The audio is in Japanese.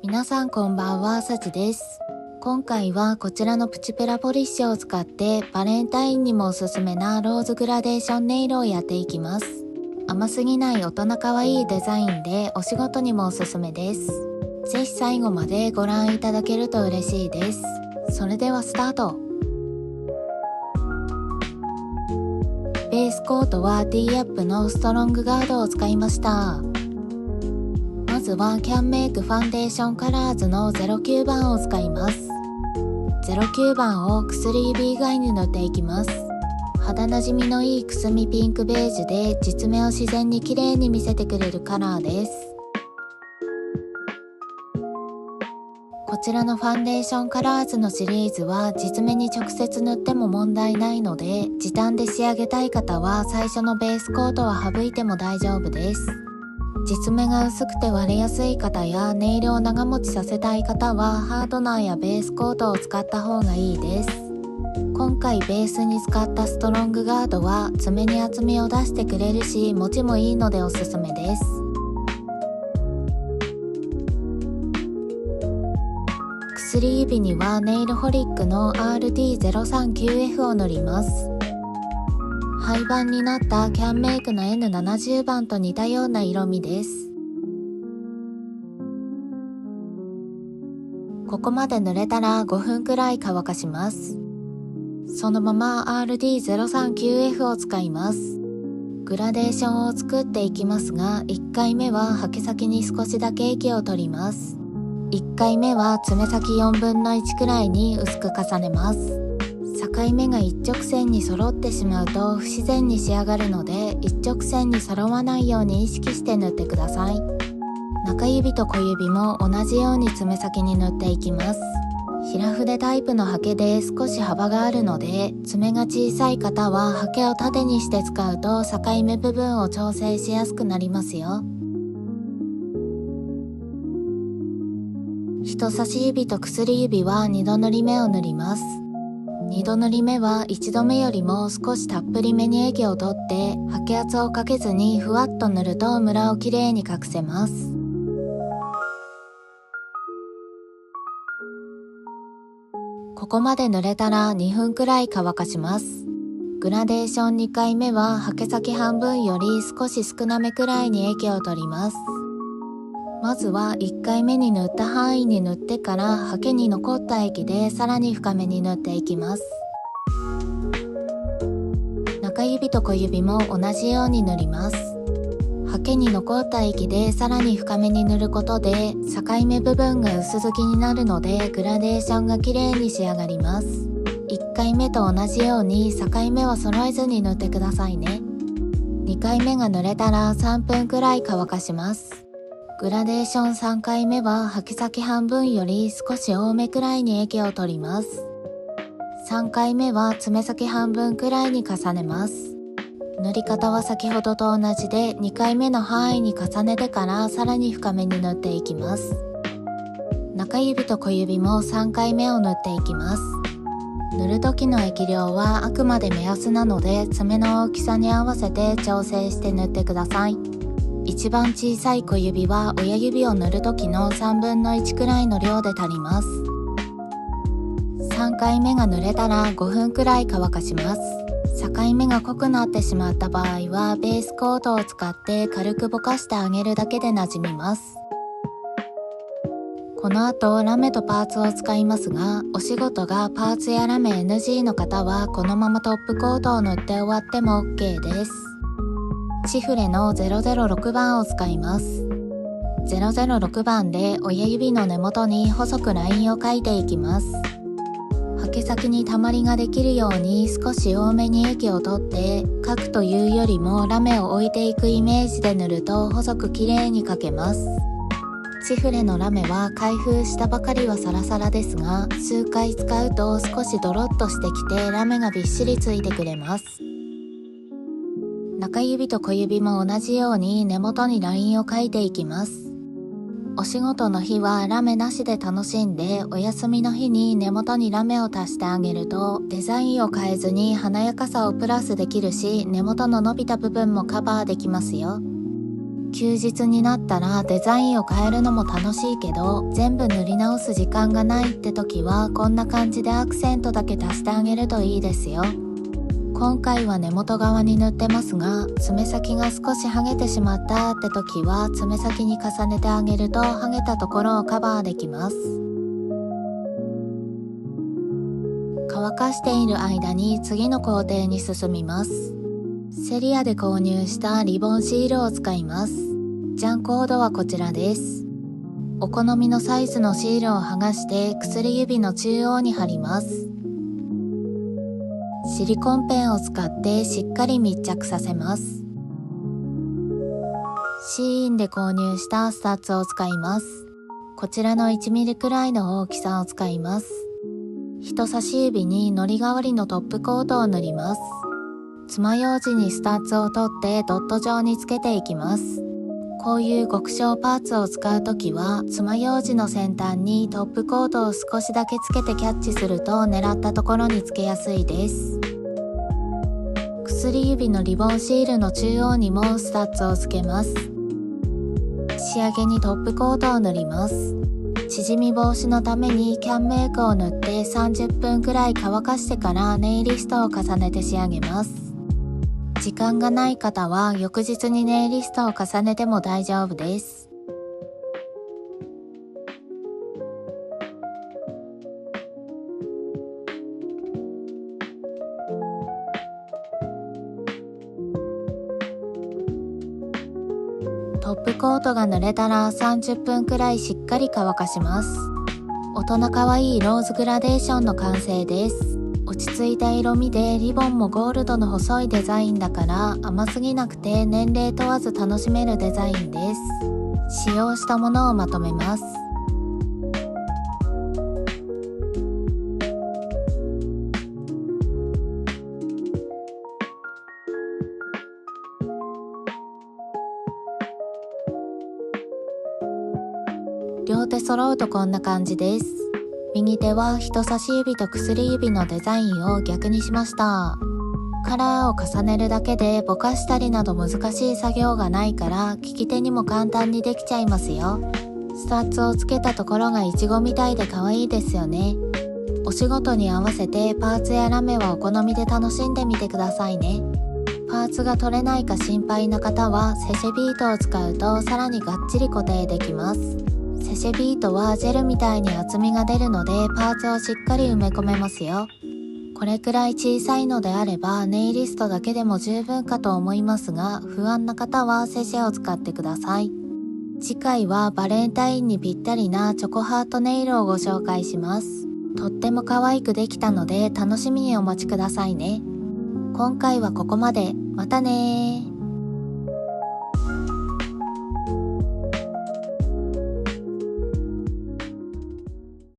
皆さんこんばんは、さちです。今回はこちらのプチプラポリッシュを使ってバレンタインにもおすすめなローズグラデーションネイルをやっていきます。甘すぎない大人かわいいデザインでお仕事にもおすすめです。ぜひ最後までご覧いただけると嬉しいです。それではスタート。ベースコートは D アップのストロングガードを使いました。まずはキャンメイクファンデーションカラーズの09番を使います。09番を薬指以外に塗っていきます。肌なじみのいいくすみピンクベージュで実目を自然に綺麗に見せてくれるカラーです。こちらのファンデーションカラーズのシリーズは実目に直接塗っても問題ないので、時短で仕上げたい方は最初のベースコートは省いても大丈夫です。実目が薄くて割れやすい方やネイルを長持ちさせたい方はハードナーやベースコートを使った方がいいです。今回ベースに使ったストロングガードは爪に厚みを出してくれるし持ちもいいのでおすすめです。薬指にはネイルホリックの RD039F を塗ります。廃盤になったキャンメイクの N70 番と似たような色味です。ここまで塗れたら5分くらい乾かします。そのまま RD039F を使います。グラデーションを作っていきますが、1回目はハケ先に少しだけ液を取ります。1回目は爪先4分の1くらいに薄く重ねます。境目が一直線に揃ってしまうと不自然に仕上がるので、一直線に揃わないように意識して塗ってください。中指と小指も同じように爪先に塗っていきます。平筆タイプのハケで少し幅があるので、爪が小さい方はハケを縦にして使うと境目部分を調整しやすくなりますよ。人差し指と薬指は2度塗り目を塗ります。2度塗り目は1度目よりも少したっぷりめに液を取ってハケ圧をかけずにふわっと塗るとムラをきれいに隠せます。ここまで塗れたら2分くらい乾かします。グラデーション2回目はハケ先半分より少し少なめくらいに液を取ります。まずは1回目に塗った範囲に塗ってからハケに残った液でさらに深めに塗っていきます。中指と小指も同じように塗ります。ハケに残った液でさらに深めに塗ることで境目部分が薄付きになるのでグラデーションが綺麗に仕上がります。1回目と同じように境目は揃えずに塗ってくださいね。2回目が塗れたら3分くらい乾かします。グラデーション3回目はハケ先半分より少し多めくらいに液を取ります。3回目は爪先半分くらいに重ねます。塗り方は先ほどと同じで2回目の範囲に重ねてからさらに深めに塗っていきます。中指と小指も3回目を塗っていきます。塗る時の液量はあくまで目安なので爪の大きさに合わせて調整して塗ってください。一番小さい小指は親指を塗る時の3分の1くらいの量で足ります。3回目が塗れたら5分くらい乾かします。境目が濃くなってしまった場合はベースコートを使って軽くぼかしてあげるだけで馴染みます。この後ラメとパーツを使いますが、お仕事がパーツやラメ NG の方はこのままトップコートを塗って終わっても OK です。シフレの006番を使います。006番で親指の根元に細くラインを描いていきます。ハケ先にたまりができるように少し多めに液を取って描くというよりもラメを置いていくイメージで塗ると細く綺麗に描けます。シフレのラメは開封したばかりはサラサラですが、数回使うと少しドロッとしてきてラメがびっしりついてくれます。中指と小指も同じように根元にラインを描いていきます。お仕事の日はラメなしで楽しんで、お休みの日に根元にラメを足してあげるとデザインを変えずに華やかさをプラスできるし、根元の伸びた部分もカバーできますよ。休日になったらデザインを変えるのも楽しいけど、全部塗り直す時間がないって時はこんな感じでアクセントだけ足してあげるといいですよ。今回は根元側に塗ってますが、爪先が少し剥げてしまったって時は爪先に重ねてあげると剥げたところをカバーできます。乾かしている間に次の工程に進みます。セリアで購入したリボンシールを使います。ジャンコードはこちらです。お好みのサイズのシールを剥がして薬指の中央に貼ります。シリコンペンを使ってしっかり密着させます。シーインで購入したスタッツを使います。こちらの1ミリくらいの大きさを使います。人差し指に糊代わりのトップコートを塗ります。爪楊枝にスタッツを取ってドット状につけていきます。こういう極小パーツを使うときは、爪楊枝の先端にトップコートを少しだけつけてキャッチすると狙ったところにつけやすいです。薬指のリボンシールの中央にもスタッツをつけます。仕上げにトップコートを塗ります。縮み防止のためにキャンメイクを塗って30分くらい乾かしてからネイリストを重ねて仕上げます。時間がない方は翌日にネイリストを重ねても大丈夫です。トップコートが塗れたら30分くらいしっかり乾かします。大人かわいいローズグラデーションの完成です。落ち着いた色味でリボンもゴールドの細いデザインだから甘すぎなくて年齢問わず楽しめるデザインです。使用したものをまとめます。両手揃うとこんな感じです。右手は人差し指と薬指のデザインを逆にしました。カラーを重ねるだけでぼかしたりなど難しい作業がないから利き手にも簡単にできちゃいますよ。スタッツをつけたところがイチゴみたいで可愛いですよね。お仕事に合わせてパーツやラメはお好みで楽しんでみてくださいね。パーツが取れないか心配な方はセシェビートを使うとさらにがっちり固定できます。セシェビートはジェルみたいに厚みが出るのでパーツをしっかり埋め込めますよ。これくらい小さいのであればネイリストだけでも十分かと思いますが、不安な方はセシェを使ってください。次回はバレンタインにぴったりなチョコハートネイルをご紹介します。とっても可愛くできたので楽しみにお待ちくださいね。今回はここまで。またねー。